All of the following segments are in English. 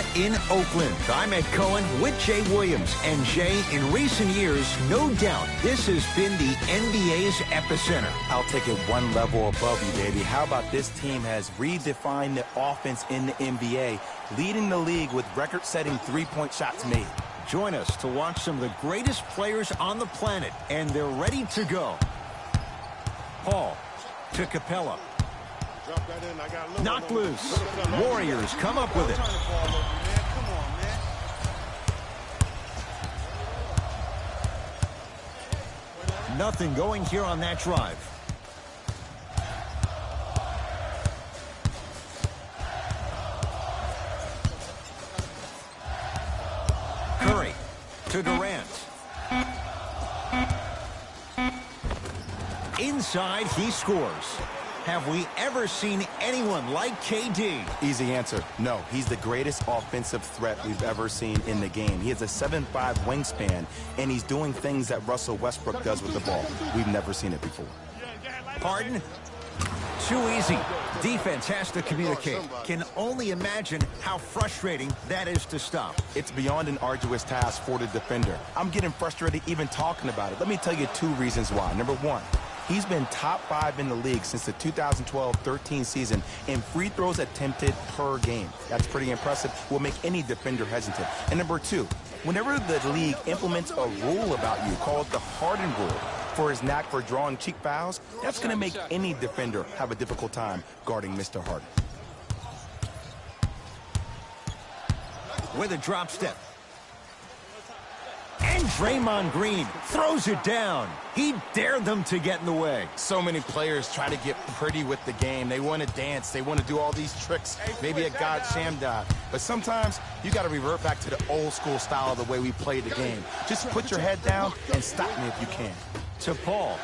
set in Oakland. I'm Ed Cohen with Jay Williams. And Jay, in recent years, no doubt, this has been the NBA's epicenter. I'll take it one level above you, baby. How about this team has redefined the offense in the NBA, leading the league with record-setting three-point shots made. Join us to watch some of the greatest players on the planet, and they're ready to go. Paul to Capella. Knocked loose. Warriors come up with it. Nothing going here on that drive. Curry to Durant. Inside, he scores. Have we ever seen anyone like KD? Easy answer. No, he's the greatest offensive threat we've ever seen in the game. He has a 7'5" wingspan, and he's doing things that Russell Westbrook does with the ball. We've never seen it before. Harden. Too easy. Defense has to communicate. Can only imagine how frustrating that is to stop. It's beyond an arduous task for the defender. I'm getting frustrated even talking about it. Let me tell you two reasons why. Number one, he's been top 5 in the league since the 2012-13 season in free throws attempted per game. That's pretty impressive. Will make any defender hesitant. And number two, whenever the league implements a rule about you called the Harden rule for his knack for drawing cheap fouls, that's going to make any defender have a difficult time guarding Mr. Harden. With a drop step. And Draymond Green throws it down. He dared them to get in the way. So many players try to get pretty with the game. They want to dance. They want to do all these tricks. Maybe a God sham dive. But sometimes you got to revert back to the old school style of the way we play the game. Just put your head down and stop me if you can. To Paul.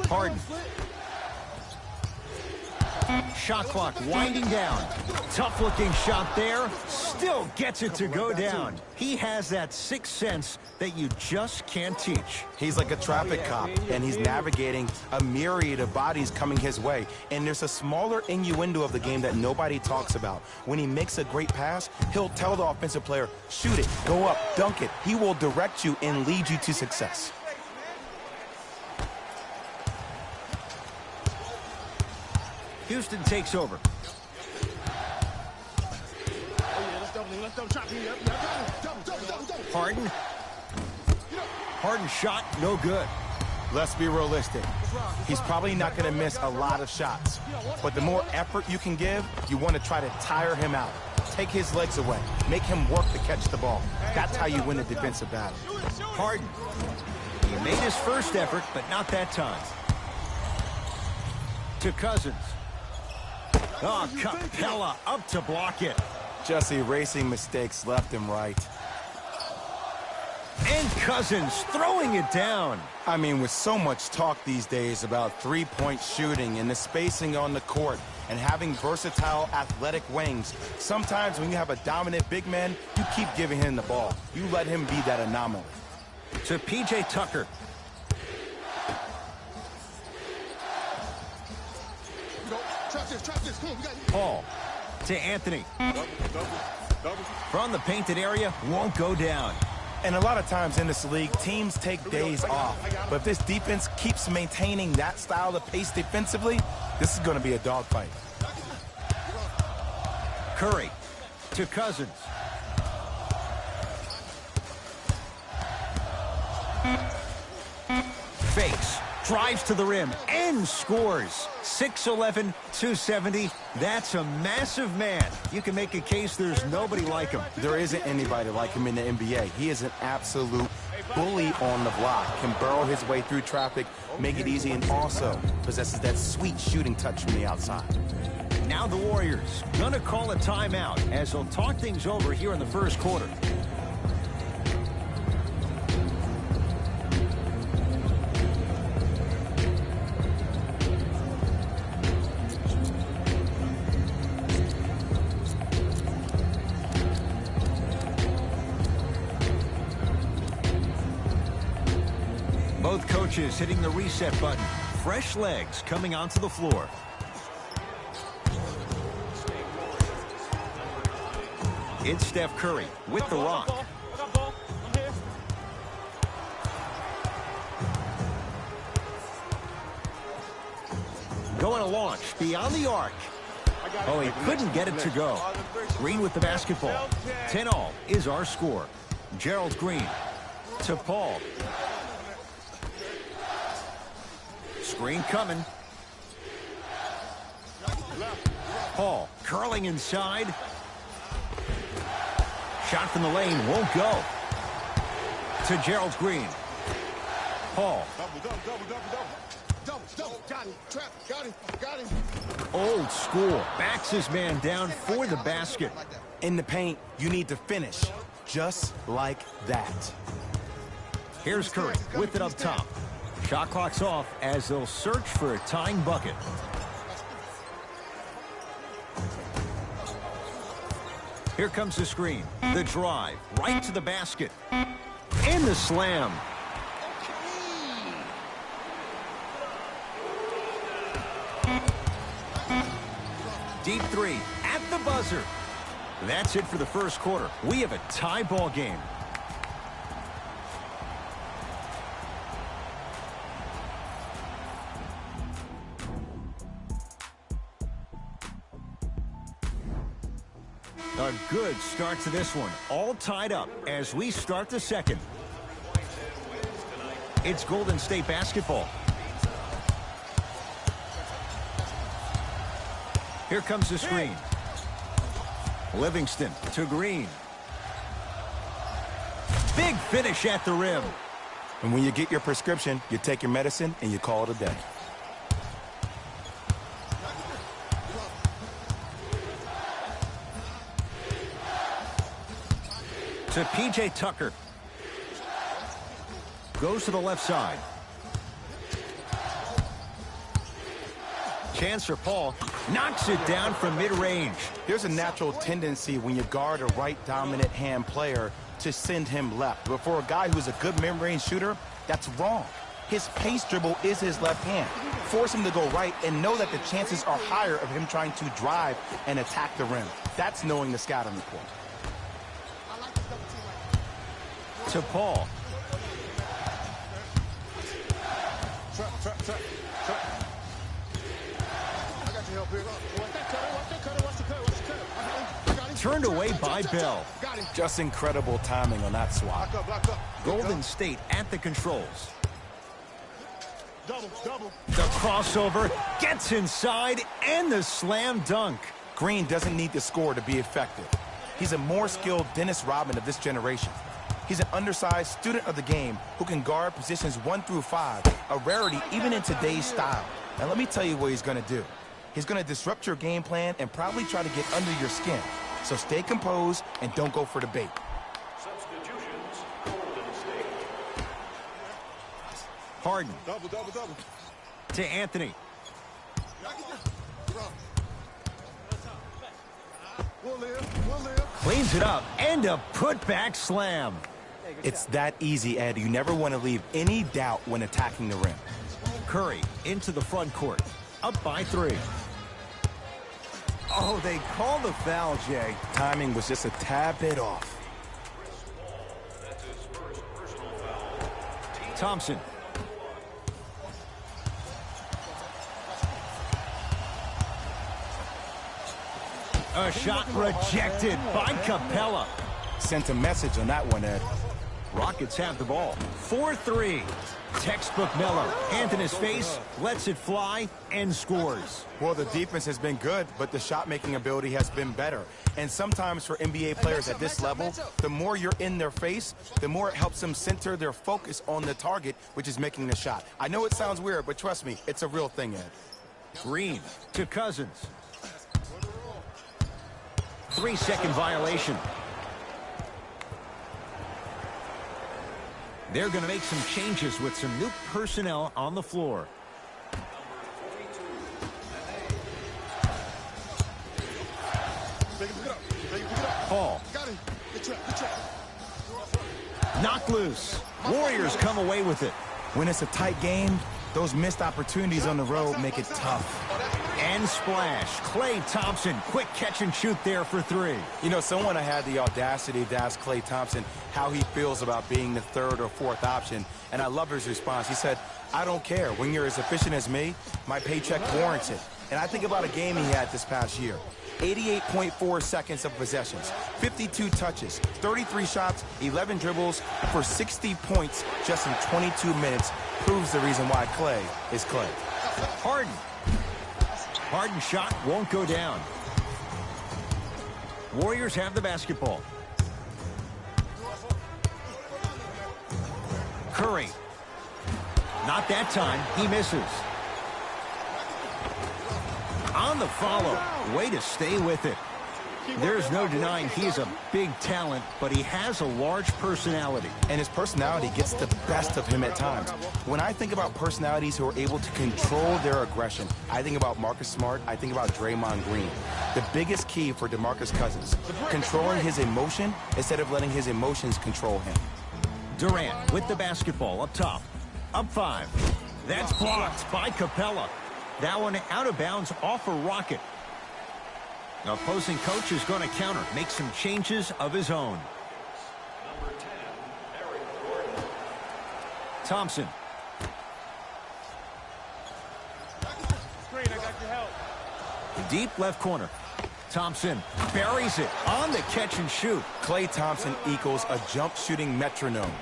Harden. Shot clock winding down. Tough looking shot there. Still gets it to go down. He has that sixth sense that you just can't teach. He's like a traffic cop, and he's navigating a myriad of bodies coming his way. And there's a smaller innuendo of the game that nobody talks about. When he makes a great pass, he'll tell the offensive player, shoot it, go up, dunk it. He will direct you and lead you to success. Houston takes over. Harden. Harden shot, no good. Let's be realistic. He's probably not going to miss a lot of shots. But the more effort you can give, you want to try to tire him out. Take his legs away. Make him work to catch the ball. That's how you win a defensive battle. Harden. He made his first effort, but not that time. To Cousins. Oh, Capella up to block it. Just erasing mistakes left and right. And Cousins throwing it down. I mean, with so much talk these days about three-point shooting and the spacing on the court and having versatile athletic wings, sometimes when you have a dominant big man, you keep giving him the ball. You let him be that anomaly. To P.J. Tucker. Paul to Anthony. From the painted area, won't go down. And a lot of times in this league, teams take days off. But if this defense keeps maintaining that style of pace defensively, this is going to be a dogfight. Curry to Cousins. Fakes. Drives to the rim and scores. 6'11", 270. That's a massive man. You can make a case there's nobody like him. There isn't anybody like him in the NBA. He is an absolute bully on the block. Can burrow his way through traffic, make it easy, and also possesses that sweet shooting touch from the outside. Now the Warriors gonna call a timeout as they'll talk things over here in the first quarter. Both coaches hitting the reset button. Fresh legs coming onto the floor. It's Steph Curry with the rock. Going to launch beyond the arc. Oh, he couldn't get it to go. Green with the basketball. 10-all is our score. Gerald Green to Paul. Screen coming. Paul curling inside. Shot from the lane won't go. To Gerald Green. Paul. Old school. Backs his man down for the basket. In the paint, you need to finish just like that. Here's Curry with it up top. Shot clock's off as they'll search for a tying bucket. Here comes the screen. The drive right to the basket. And the slam. Deep three at the buzzer. That's it for the first quarter. We have a tie ball game. A good start to this one. All tied up as we start the second. It's Golden State basketball. Here comes the screen. Livingston to Green. Big finish at the rim. And when you get your prescription, you take your medicine and you call it a day. To P.J. Tucker. Goes to the left side. Chance for Paul. Knocks it down from mid-range. There's a natural tendency when you guard a right dominant hand player to send him left. But for a guy who's a good mid-range shooter, that's wrong. His pace dribble is his left hand. Force him to go right and know that the chances are higher of him trying to drive and attack the rim. That's knowing the scouting report. To Paul. Turned away by Bell. Just incredible timing on that swap. Golden State at the controls. The crossover gets inside and the slam dunk. Green doesn't need to score to be effective. He's a more skilled Dennis Rodman of this generation. He's an undersized student of the game who can guard positions 1 through 5, a rarity even in today's style. Now let me tell you what he's going to do. He's going to disrupt your game plan and probably try to get under your skin. So stay composed and don't go for the bait. Substitutions, Golden State. Harden. To Anthony. Cleans it up and a putback slam. It's that easy, Ed. You never want to leave any doubt when attacking the rim. Curry into the front court. Up by 3. Oh, they call the foul, Jay. Timing was just a tad bit off. That's his first personal foul. Thompson. A shot rejected by Capella. Sent a message on that one, Ed. Rockets have the ball. 4-3. Textbook Melo. Hand in his face, lets it fly, and scores. Well, the defense has been good, but the shot-making ability has been better. And sometimes for NBA players at this level, the more you're in their face, the more it helps them center their focus on the target, which is making the shot. I know it sounds weird, but trust me, it's a real thing, Ed. Green to Cousins. 3-second violation. They're going to make some changes with some new personnel on the floor. Paul. Knocked loose. Warriors come away with it. When it's a tight game, those missed opportunities on the road make it tough. And splash. Klay Thompson, quick catch and shoot there for three. You know, someone had the audacity to ask Klay Thompson how he feels about being the third or fourth option, and I love his response. He said, I don't care. When you're as efficient as me, my paycheck warrants it. And I think about a game he had this past year. 88.4 seconds of possessions, 52 touches, 33 shots, 11 dribbles for 60 points just in 22 minutes proves the reason why Klay is Klay. Harden. Harden's shot won't go down. Warriors have the basketball. Curry. Not that time. He misses. On the follow. Way to stay with it. There's no denying he's a big talent, but he has a large personality. And his personality gets the best of him at times. When I think about personalities who are able to control their aggression, I think about Marcus Smart, I think about Draymond Green. The biggest key for DeMarcus Cousins, controlling his emotion instead of letting his emotions control him. Durant with the basketball up top. Up 5. That's blocked by Capella. That one out of bounds off a rocket. The opposing coach is going to counter, make some changes of his own. Number 10, Eric Gordon. Thompson. Screen, I got your help. Deep left corner. Thompson buries it on the catch and shoot. Klay Thompson equals a jump shooting metronome.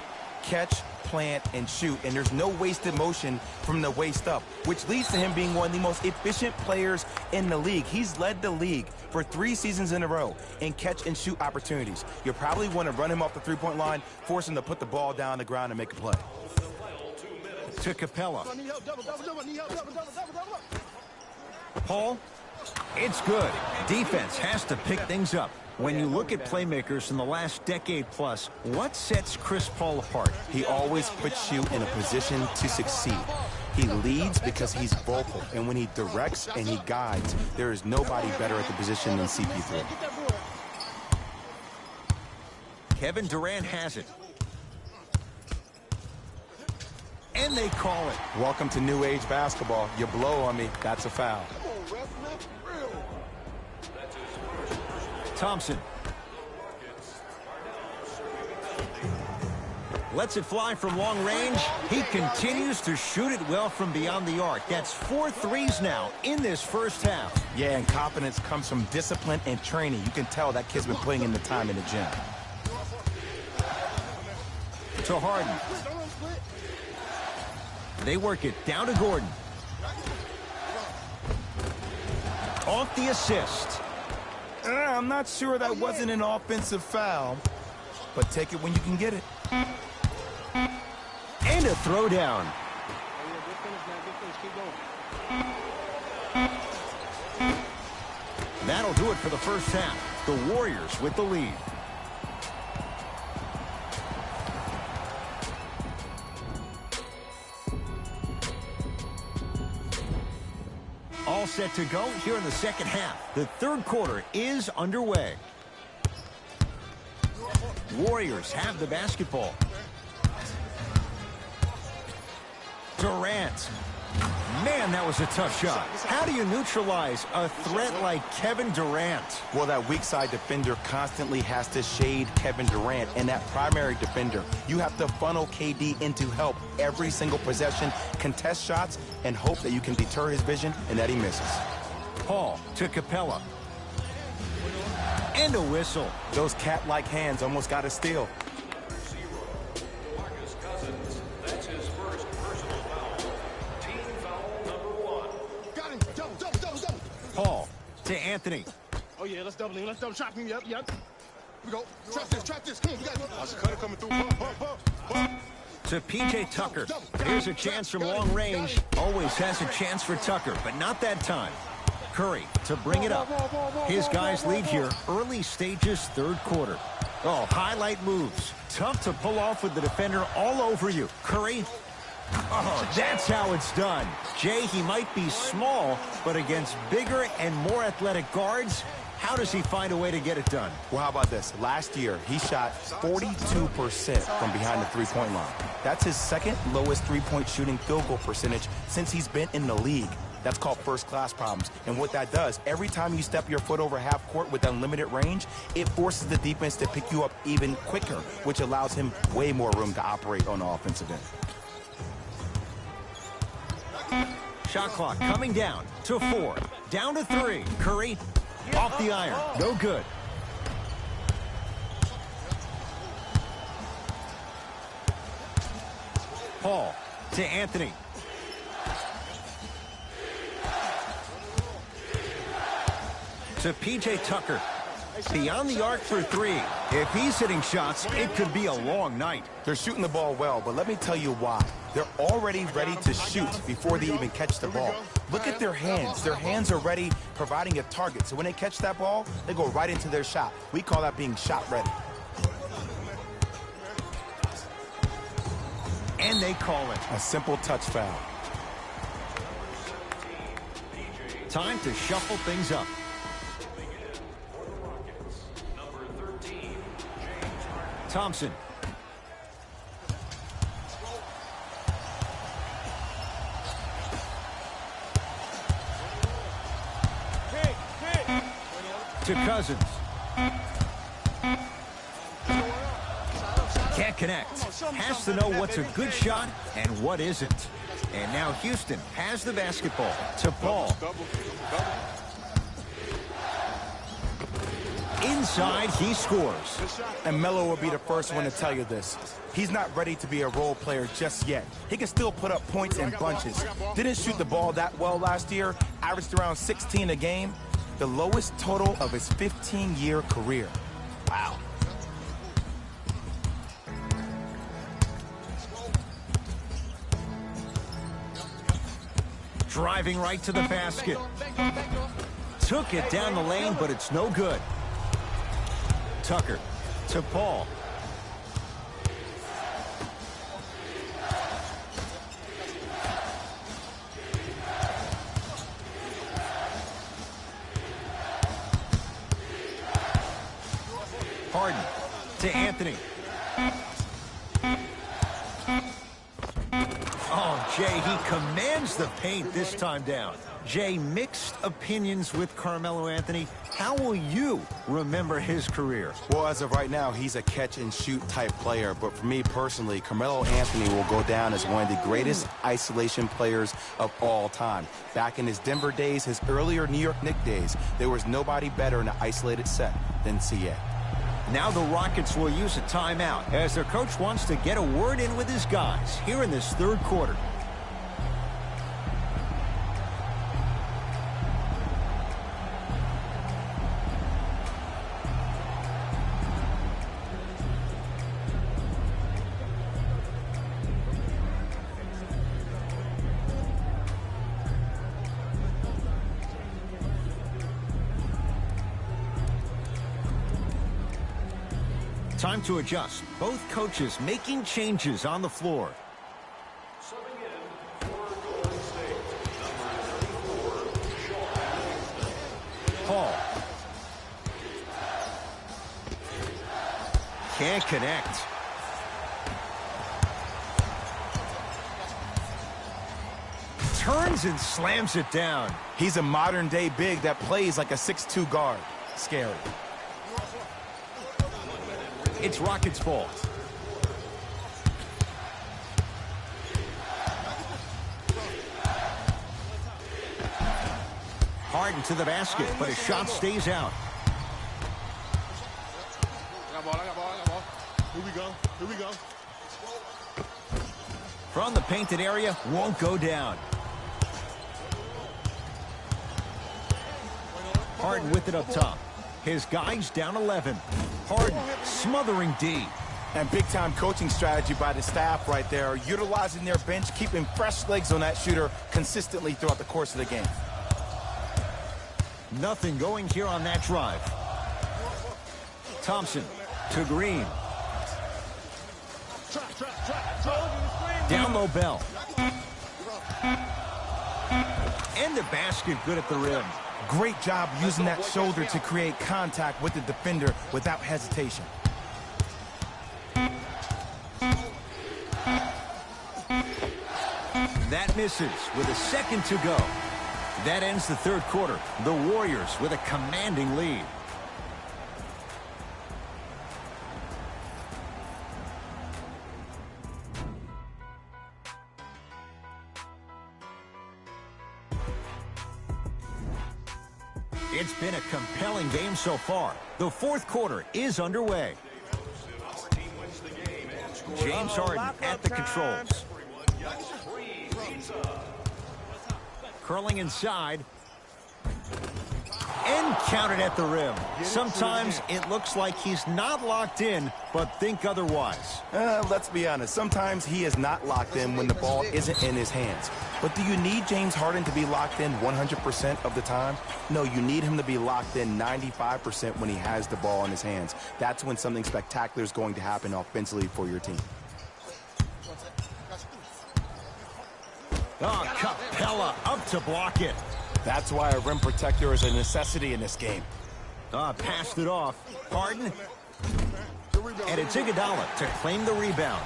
Catch, plant, and shoot, and there's no wasted motion from the waist up, which leads to him being one of the most efficient players in the league. He's led the league for 3 seasons in a row in catch and shoot opportunities. You'll probably want to run him off the three-point line, force him to put the ball down on the ground and make a play. To Capella. Paul. It's good. Defense has to pick things up. When you look at playmakers in the last decade plus, what sets Chris Paul apart? He always puts you in a position to succeed. He leads because he's vocal, and when he directs and he guides, there is nobody better at the position than CP3. Kevin Durant has it. And they call it. Welcome to new age basketball. You blow on me, that's a foul. Thompson. Lets it fly from long range. He continues to shoot it well from beyond the arc. That's 4 threes now in this first half. Yeah, and confidence comes from discipline and training. You can tell that kid's been putting in the time in the gym. To Harden. They work it down to Gordon. Off the assist. I'm not sure that wasn't an offensive foul, but take it when you can get it. And a throwdown. That'll do it for the first half. The Warriors with the lead. All set to go here in the second half. The third quarter is underway. Warriors have the basketball. Durant. Man, that was a tough shot. How do you neutralize a threat like Kevin Durant? Well, that weak side defender constantly has to shade Kevin Durant, and that primary defender, you have to funnel KD into help every single possession, contest shots, and hope that you can deter his vision and that he misses. Paul to Capella. And a whistle. Those cat-like hands almost got a steal. Marcus Cousins, that's his first personal foul. Team foul number 1. Got him. Double. Paul to Anthony. Oh, yeah, let's double him. Let's double trap him. Yep. Here we go. Trap this. Come on, we got it. Watch the cutter coming through. Bump. To P.J. Tucker. Here's a chance from long range. Always has a chance for Tucker, but not that time. Curry to bring it up. His guys lead here early stages, third quarter. Oh, highlight moves. Tough to pull off with the defender all over you. Curry. Oh, that's how it's done. Jay, he might be small, but against bigger and more athletic guards, how does he find a way to get it done? Well, how about this? Last year, he shot 42% from behind the three-point line. That's his second lowest three-point shooting field goal percentage since he's been in the league. That's called first-class problems. And what that does, every time you step your foot over half court with unlimited range, it forces the defense to pick you up even quicker, which allows him way more room to operate on the offensive end. Shot clock coming down to 4. Down to 3. Curry off the iron. No good. Paul to Anthony. To P.J. Tucker. Beyond the arc for 3. If he's hitting shots, it could be a long night. They're shooting the ball well, but let me tell you why. They're already ready to shoot before they even catch the ball. Look at their hands. Their hands are ready, providing a target. So when they catch that ball, they go right into their shot. We call that being shot ready. And they call it a simple touch foul. Time to shuffle things up. Thompson. To Cousins. Can't connect. Has to know what's a good shot and what isn't. And now Houston has the basketball to Paul. Inside, he scores. And Melo will be the first one to tell you this. He's not ready to be a role player just yet. He can still put up points in bunches. Didn't shoot the ball that well last year. Averaged around 16 a game. The lowest total of his 15-year career. Wow. Driving right to the basket. Took it down the lane, but it's no good. Tucker to Paul. Harden to Anthony. Oh, Jay, he commands the paint this time down. Jay, mixed opinions with Carmelo Anthony. How will you remember his career? Well, as of right now, he's a catch-and-shoot type player. But for me personally, Carmelo Anthony will go down as one of the greatest isolation players of all time. Back in his Denver days, his earlier New York Knicks days, there was nobody better in an isolated set than CA. Now the Rockets will use a timeout as their coach wants to get a word in with his guys here in this third quarter. Time to adjust. Both coaches making changes on the floor. Subbing in for Golden State, number 34, Paul. Can't connect. Turns and slams it down. He's a modern-day big that plays like a 6'2 guard. Scary. It's Rockets' ball. Harden to the basket, but his shot stays out. I got ball. Here we go. From the painted area, won't go down. Harden with it up top. His guys down 11. Harden smothering D. And big-time coaching strategy by the staff right there, utilizing their bench, keeping fresh legs on that shooter consistently throughout the course of the game. Nothing going here on that drive. Thompson to Green. Down low Bell. And the basket good at the rim. Great job using that shoulder to create contact with the defender without hesitation. That misses with a second to go. That ends the third quarter. The Warriors with a commanding lead. It's been a compelling game so far. The fourth quarter is underway. James Harden at the controls. Curling inside. And counted at the rim. Sometimes it looks like he's not locked in, but think otherwise. Let's be honest. Sometimes he is not locked in when the ball isn't in his hands. But do you need James Harden to be locked in 100% of the time? No, you need him to be locked in 95% when he has the ball in his hands. That's when something spectacular is going to happen offensively for your team. Oh, Capella up to block it. That's why a rim protector is a necessity in this game. Passed it off. Harden. And it's Iguodala to claim the rebound.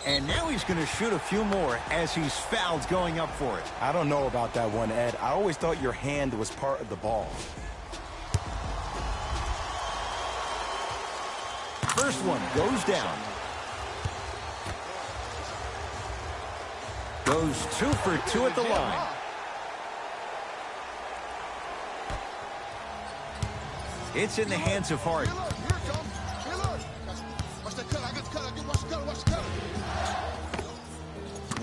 And now he's going to shoot a few more as he's fouled going up for it. I don't know about that one, Ed. I always thought your hand was part of the ball. First one goes down. Goes 2 for 2 at the line. It's in the hands of Harden.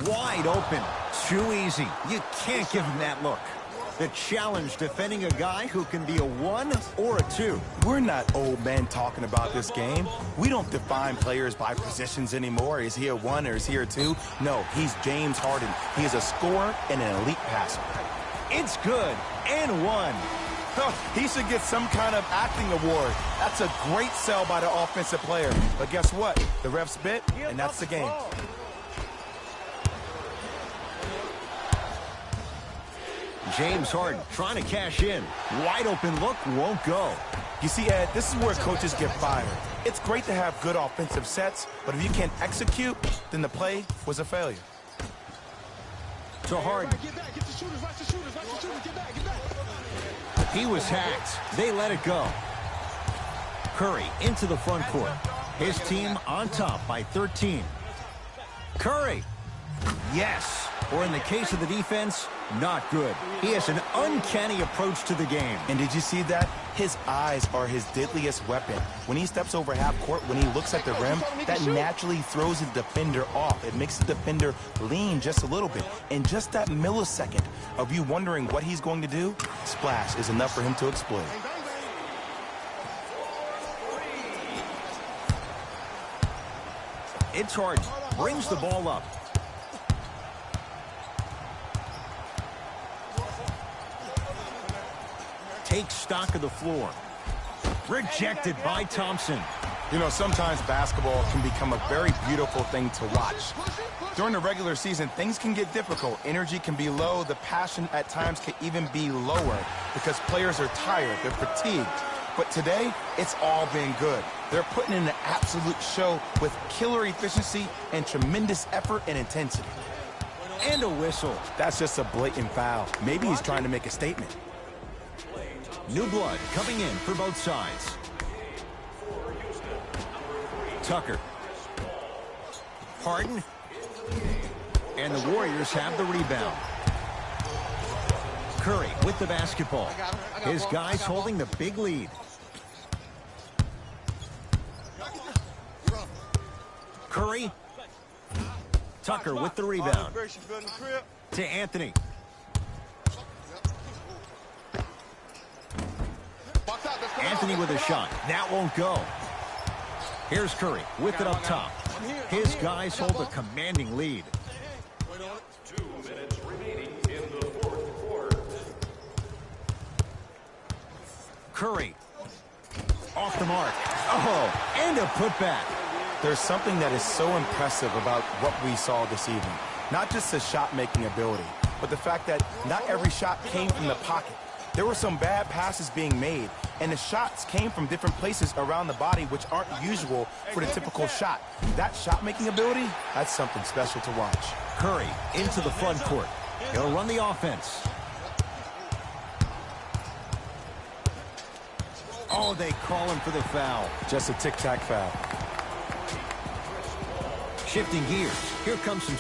Wide open. Too easy. You can't give him that look. The challenge defending a guy who can be a 1 or a 2. We're not old men talking about this game. We don't define players by positions anymore. Is he a 1 or is he a 2? No, he's James Harden. He is a scorer and an elite passer. It's good and 1. He should get some kind of acting award. That's a great sell by the offensive player. But guess what? The refs bit, and that's the game. James Harden trying to cash in. Wide open look won't go. You see, Ed, this is where coaches get fired. It's great to have good offensive sets, but if you can't execute, then the play was a failure. To Harden. He was hacked. They let it go. Curry into the front court. His team on top by 13. Curry. Yes. Or in the case of the defense, not good. He has an uncanny approach to the game. And did you see that? His eyes are his deadliest weapon. When he steps over half court, when he looks at the rim, that naturally throws the defender off. It makes the defender lean just a little bit. And just that millisecond of you wondering what he's going to do, splash is enough for him to explode. It's Harden. Brings the ball up. Takes stock of the floor. Rejected by Thompson. You know, sometimes basketball can become a very beautiful thing to watch. During the regular season, things can get difficult. Energy can be low. The passion at times can even be lower because players are tired. They're fatigued. But today, it's all been good. They're putting in an absolute show with killer efficiency and tremendous effort and intensity. And a whistle. That's just a blatant foul. Maybe he's trying to make a statement. New blood coming in for both sides. Tucker. Harden. And the Warriors have the rebound. Curry with the basketball. His guys holding the big lead. Curry. Tucker with the rebound. To Anthony. Anthony with a shot. That won't go. Here's Curry with it up top. His guys hold a commanding lead. 2 minutes remaining in the fourth quarter. Curry. Off the mark. Oh, and a putback. There's something that is so impressive about what we saw this evening. Not just the shot-making ability, but the fact that not every shot came from the pocket. There were some bad passes being made, and the shots came from different places around the body, which aren't usual for the typical shot. That shot-making ability, that's something special to watch. Curry into the front court. He'll run the offense. Oh, they call him for the foul. Just a tic-tac foul. Shifting gears. Here comes some